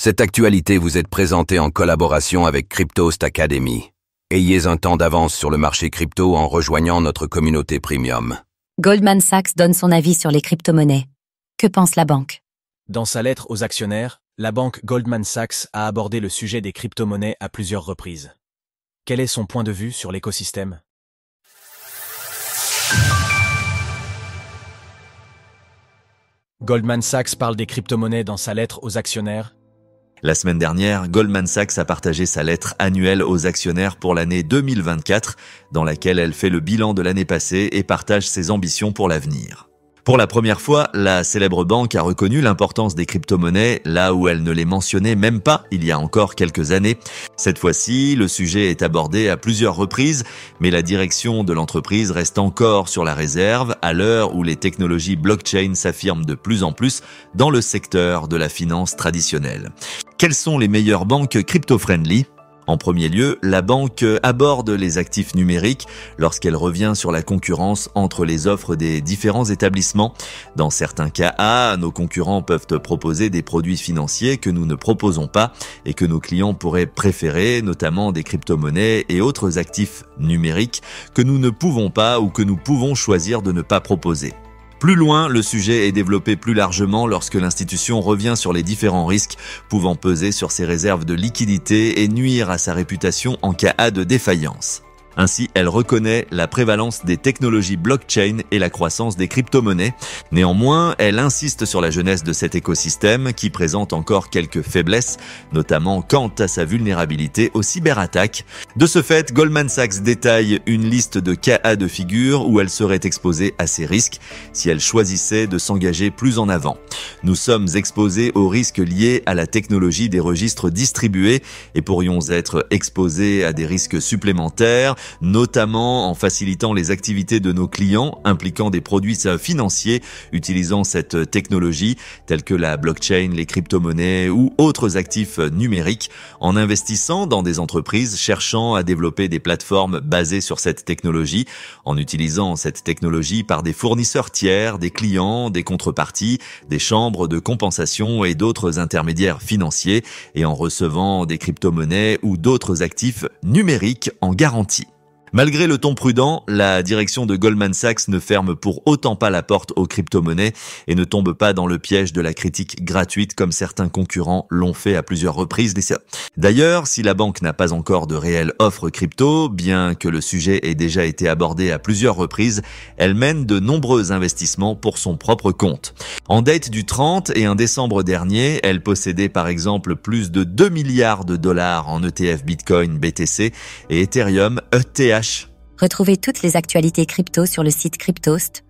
Cette actualité vous est présentée en collaboration avec Cryptost Academy. Ayez un temps d'avance sur le marché crypto en rejoignant notre communauté premium. Goldman Sachs donne son avis sur les crypto-monnaies. Que pense la banque? Dans sa lettre aux actionnaires, la banque Goldman Sachs a abordé le sujet des crypto-monnaies à plusieurs reprises. Quel est son point de vue sur l'écosystème? Goldman Sachs parle des crypto-monnaies dans sa lettre aux actionnaires. La semaine dernière, Goldman Sachs a partagé sa lettre annuelle aux actionnaires pour l'année 2024, dans laquelle elle fait le bilan de l'année passée et partage ses ambitions pour l'avenir. Pour la première fois, la célèbre banque a reconnu l'importance des crypto-monnaies, là où elle ne les mentionnait même pas il y a encore quelques années. Cette fois-ci, le sujet est abordé à plusieurs reprises, mais la direction de l'entreprise reste encore sur la réserve à l'heure où les technologies blockchain s'affirment de plus en plus dans le secteur de la finance traditionnelle. Quelles sont les meilleures banques crypto-friendly ? En premier lieu, la banque aborde les actifs numériques lorsqu'elle revient sur la concurrence entre les offres des différents établissements. Dans certains cas, nos concurrents peuvent proposer des produits financiers que nous ne proposons pas et que nos clients pourraient préférer, notamment des crypto-monnaies et autres actifs numériques que nous ne pouvons pas ou que nous pouvons choisir de ne pas proposer. Plus loin, le sujet est développé plus largement lorsque l'institution revient sur les différents risques pouvant peser sur ses réserves de liquidité et nuire à sa réputation en cas de défaillance. Ainsi, elle reconnaît la prévalence des technologies blockchain et la croissance des crypto-monnaies. Néanmoins, elle insiste sur la jeunesse de cet écosystème qui présente encore quelques faiblesses, notamment quant à sa vulnérabilité aux cyberattaques. De ce fait, Goldman Sachs détaille une liste de cas de figure où elle serait exposée à ces risques si elle choisissait de s'engager plus en avant. Nous sommes exposés aux risques liés à la technologie des registres distribués et pourrions être exposés à des risques supplémentaires, notamment en facilitant les activités de nos clients impliquant des produits financiers utilisant cette technologie tels que la blockchain, les crypto-monnaies ou autres actifs numériques, en investissant dans des entreprises cherchant à développer des plateformes basées sur cette technologie, en utilisant cette technologie par des fournisseurs tiers, des clients, des contreparties, des chambres de compensation et d'autres intermédiaires financiers et en recevant des crypto-monnaies ou d'autres actifs numériques en garantie. Malgré le ton prudent, la direction de Goldman Sachs ne ferme pour autant pas la porte aux crypto-monnaies et ne tombe pas dans le piège de la critique gratuite comme certains concurrents l'ont fait à plusieurs reprises. D'ailleurs, si la banque n'a pas encore de réelle offre crypto, bien que le sujet ait déjà été abordé à plusieurs reprises, elle mène de nombreux investissements pour son propre compte. En date du 31 décembre dernier, elle possédait par exemple plus de 2 milliards de dollars en ETF Bitcoin, BTC et Ethereum, ETH. Retrouvez toutes les actualités crypto sur le site cryptost.fr.